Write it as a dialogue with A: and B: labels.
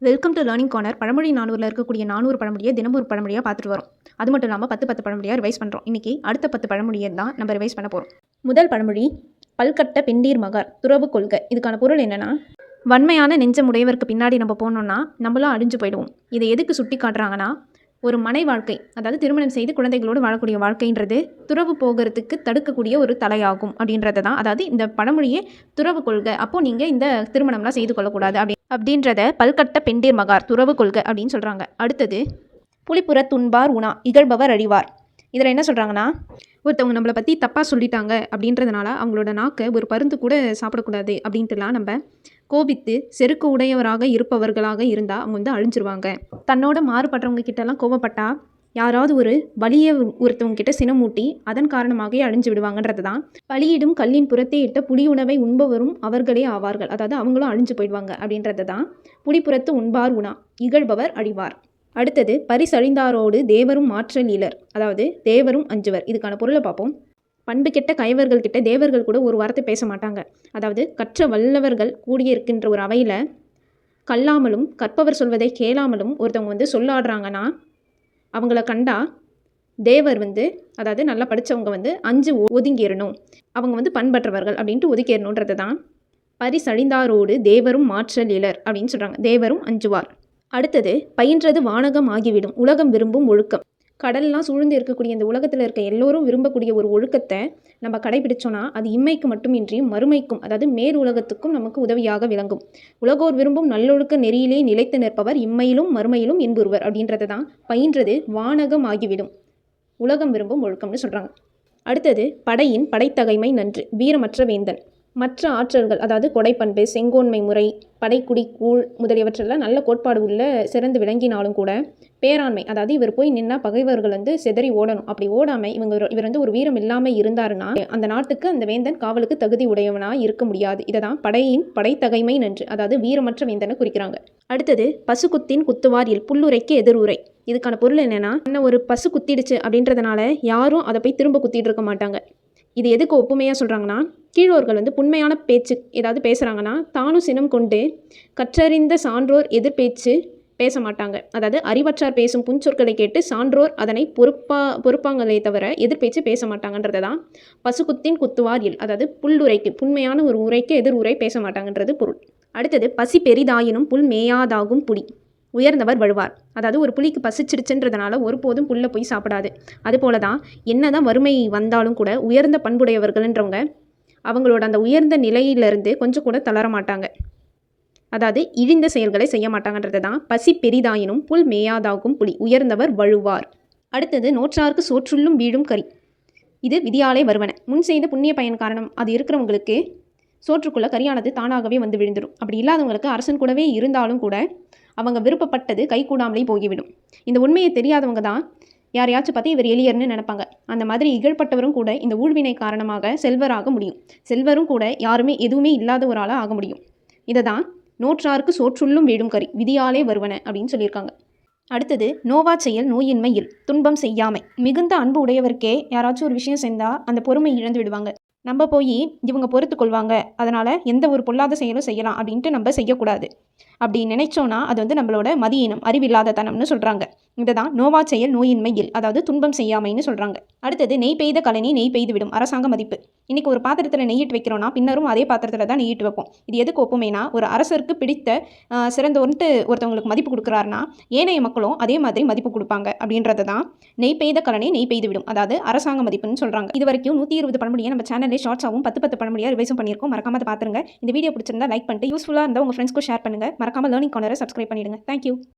A: Welcome to learning corner. பழமொழி 400ல் இருக்கக்கூடிய 400 பழமொழியை தினமும் ஒரு பழமொழியாக பார்த்துட்டு வரோம். அது மட்டும் இல்லாமல் 10 பழமொழியாக ரிவைஸ் பண்ணுறோம். இன்றைக்கி அடுத்த 10 பழமொழியை தான் நம்ம ரிவைஸ் பண்ண போகிறோம். முதல் பழமொழி, பல்கட்ட பெண்டீர் மகார் துறவு கொள்க. இதுக்கான பொருள் என்னென்னா, வன்மையான நெஞ்சம் உடையவருக்கு பின்னாடி நம்ம போனோம்னா நம்மளும் அழிஞ்சு போயிடுவோம். இதை எதுக்கு சுட்டி காட்டுறாங்கன்னா, ஒரு மனை வாழ்க்கை, அதாவது திருமணம் செய்து குழந்தைகளோடு வாழக்கூடிய வாழ்க்கைன்றது துறவு போகிறதுக்கு தடுக்கக்கூடிய ஒரு தலையாகும் அப்படின்றத தான். அதாவது இந்த பழமொழியே துறவு கொள்கை, அப்போது நீங்கள் இந்த திருமணம்லாம் செய்து கொள்ளக்கூடாது அப்படின்றத பல்கட்ட பெண்டீர் மகார் துறவு கொள்கை அப்படின்னு சொல்கிறாங்க. அடுத்தது, புலிப்புற துன்பார் உணா இகழ்பவர் அழிவார். இதில் என்ன சொல்கிறாங்கன்னா, ஒருத்தவங்க நம்மளை பற்றி தப்பாக சொல்லிட்டாங்க அப்படின்றதுனால அவங்களோட நாக்கை ஒரு பருந்து கூட சாப்பிடக்கூடாது அப்படின்ட்டுலாம் நம்ம கோபித்து செருக்கு உடையவராக இருப்பவர்களாக இருந்தால் அவங்க வந்து அழிஞ்சிருவாங்க. தன்னோட மாறுபட்டவங்க கிட்டலாம் கோபப்பட்டால் யாராவது ஒரு வலிய ஒருத்தவங்க கிட்ட சினமூட்டி அதன் காரணமாக அழிஞ்சு விடுவாங்கன்றது தான். பலியிடும் கல்லின் புறத்தே இட்ட புலி உணவை உண்பவரும் அவர்களே ஆவார்கள். அதாவது அவங்களும் அழிஞ்சு போயிடுவாங்க அப்படின்றது தான். புலிப்புறத்து உண்பார் உணா இகழ்பவர் அழிவார். அடுத்தது, பரிசழிந்தாரோடு தேவரும் மாற்றல் இலர். அதாவது தேவரும் அஞ்சுவர். இதுக்கான பொருளை பார்ப்போம். பண்பு கெட்ட கயவர்கள் கிட்ட தேவர்கள் கூட ஒரு வார்த்தை பேச மாட்டாங்க. அதாவது கற்ற வல்லவர்கள் கூடியிருக்கின்ற ஒரு அவையில் கல்லாமலும் கற்பவர் சொல்வதை கேளாமலும் ஒருத்தவங்க வந்து சொல்லாடுறாங்கன்னா அவங்கள கண்டா தேவர் வந்து, அதாவது நல்லா படித்தவங்க வந்து அஞ்சு ஒதுங்கிடணும், அவங்க வந்து பண்பற்றவர்கள் அப்படின்ட்டு ஒதுக்கிடணுன்றது தான். பரிசழிந்தாரோடு தேவரும் மாற்றல் இலர் அப்படின்னு சொல்கிறாங்க. தேவரும் அஞ்சுவார். அடுத்தது, பயின்றது வானகம் ஆகிவிடும் உலகம் விரும்பும் ஒழுக்கம். கடல்லாம் சூழ்ந்து இருக்கக்கூடிய இந்த உலகத்தில் இருக்க எல்லோரும் விரும்பக்கூடிய ஒரு ஒழுக்கத்தை நம்ம கடைபிடிச்சோன்னா அது இம்மைக்கு மட்டுமின்றி மறுமைக்கும், அதாவது மேல் உலகத்துக்கும் நமக்கு உதவியாக விளங்கும். உலகோர் விரும்பும் நல்லொழுக்க நெறியிலே நிலைத்து நிற்பவர் இம்மையிலும் மறுமையிலும் இன்புறுவர் அப்படின்றது தான். பயின்றது வானகம் ஆகிவிடும் உலகம் விரும்பும் ஒழுக்கம்னு சொல்கிறாங்க. அடுத்தது, படையின் படைத்தகைமை நன்று வீரமற்ற வேந்தன். மற்ற ஆற்றல்கள், அதாவது கொடைப்பண்பு, செங்கோன்மை முறை, படைக்குடி கூழ் முதலியவற்றெல்லாம் நல்ல கோட்பாடு உள்ள சிறந்து விளங்கினாலும் கூட பேராண்மை, அதாவது இவர் போய் நின்னா பகைவர்கள் வந்து சிதறி ஓடணும், அப்படி ஓடாமல் இவர் வந்து ஒரு வீரம் இல்லாமல் இருந்தாருன்னா அந்த நாட்டுக்கு அந்த வேந்தன் காவலுக்கு தகுதி உடையவனாக இருக்க முடியாது. இதை தான் படையின் படைத்தகைமை நன்று, அதாவது வீரமற்ற வேந்தனை குறிக்கிறாங்க. அடுத்தது, பசுக்குத்தின் குத்துவார் இல் புல்லுரைக்கு எதிர்உரை. இதுக்கான பொருள் என்னென்னா, ஒரு பசு குத்திடுச்சு அப்படின்றதுனால யாரும் அதை போய் திரும்ப குத்திட்டு இருக்க மாட்டாங்க. இது எதுக்கு ஒப்புமையாக சொல்கிறாங்கன்னா, கீழோர்கள் வந்து புண்மையான பேச்சு ஏதாவது பேசுகிறாங்கன்னா தானும் சினம் கொண்டு கற்றறிந்த சான்றோர் எதிர்பேச்சு பேச மாட்டாங்க. அதாவது அறிவற்றார் பேசும் புன்சொற்களை கேட்டு சான்றோர் அதனை பொறுப்பாங்களே தவிர எதிர்பேச்சு பேச மாட்டாங்கன்றது தான். பசுக்குத்தின் குத்துவார் இல், அதாவது புல்லுரைக்கு புண்மையான ஒரு உரைக்கு எதிர் உரை பேச மாட்டாங்கன்றது பொருள். அடுத்தது, பசி பெரிதாயினும் புல் மேயாதாகும் புலி உயர்ந்தவர் வழுவார். அதாவது ஒரு புலிக்கு பசிச்சிடுச்சுன்றதுனால ஒருபோதும் புல்லை போய் சாப்பிடாது. அதுபோல தான் என்னதான் வறுமை வந்தாலும் கூட உயர்ந்த பண்புடையவர்கள்ன்றவங்க அவங்களோட அந்த உயர்ந்த நிலையிலிருந்து கொஞ்சம் கூட தளர மாட்டாங்க. அதாவது இழிந்த செயல்களை செய்ய மாட்டாங்கன்றது தான். பசி பெரிதாயினும் புல் மேயாதாகும் புலி உயர்ந்தவர் வழுவார். அடுத்தது, நோற்றாருக்கு சோற்றுள்ளும் வீழும் கறி. இது விதியாலே வருவன. முன் செய்த புண்ணிய பயன் காரணம் அது இருக்கிறவங்களுக்கு சோற்றுக்குள்ளே கரியானது தானாகவே வந்து விழுந்துடும். அப்படி இல்லாதவங்களுக்கு அரசன் கூடவே இருந்தாலும் கூட அவங்க விருப்பப்பட்டது கை கூடாமலே போய்விடும். இந்த உண்மையை தெரியாதவங்க தான் யாரையாச்சும் பார்த்து இவர் எளியர்னு நினைப்பாங்க. அந்த மாதிரி இகழ்பட்டவரும் கூட இந்த ஊழ்வினை காரணமாக செல்வராக முடியும். செல்வரும் கூட யாருமே எதுவுமே இல்லாத ஒரு ஆளாக ஆக முடியும். இதை தான் நோற்றாருக்கு சோற்றுள்ளும் வீடும் கறி விதியாலே வருவன அப்படின்னு சொல்லியிருக்காங்க. அடுத்தது, நோவா செயல் நோயின்மை இல் துன்பம் செய்யாமை. மிகுந்த அன்பு உடையவருக்கே யாராச்சும் ஒரு விஷயம் செஞ்சால் அந்த பொறுமை இழந்து விடுவாங்க. நம்ம போய் இவங்க பொறுத்து கொள்வாங்க, அதனால் எந்த ஒரு பொல்லாத செயலும் செய்யலாம் அப்படின்ட்டு நம்ம செய்யக்கூடாது. அப்படி நினைச்சோன்னா அது வந்து நம்மளோட மதியினம் அறிவில்லாத தனம்னு சொல்கிறாங்க. இதை தான் நோவா செயல் நோயின்மை இல், அதாவது துன்பம் செய்யாமைன்னு சொல்கிறாங்க. அடுத்தது, நெய் பெய்த கழனி நெய் பெய்து விடும் அரசாங்க மதிப்பு. இன்றைக்கி ஒரு பாத்திரத்தில் நெய்யிட்டு வைக்கிறோன்னா பின்னரும் அதே பாத்திரத்தில் தான் நெய்யிட்டு வைப்போம். இது எதுக்கு ஒப்புமைனா, ஒரு அரசருக்கு பிடித்த சிறந்தோன்ட்டு ஒருத்தவங்களுக்கு மதிப்பு கொடுக்குறாருன்னா ஏனைய மக்களும் அதே மாதிரி மதிப்பு கொடுப்பாங்க அப்படின்றது தான். நெய் பெய்த கழனி நெய் பெய்து விடும், அதாவது அரசாங்க மதிப்புன்னு சொல்கிறாங்க. இது வரைக்கும் 120 பழமொழியை நம்ம சேனலில் ஷார்ட்ஸாகவும் 10 பழமொழியாக ரிவைஸும் பண்ணியிருக்கோம். மறக்காம அதை பார்த்துருங்க. இந்த வீடியோ பிடிச்சிருந்தா லைக் பண்ணிட்டு யூஸ்ஃபுல்லாக இருந்தால் உங்கள் ஃப்ரெண்ட்ஸ்க்கு ஷேர் பண்ணுங்கள். மறக்காம லேர்னிங் கார்னரை சப்ஸ்கிரைப் பண்ணிடுங்க. தேங்க்யூ.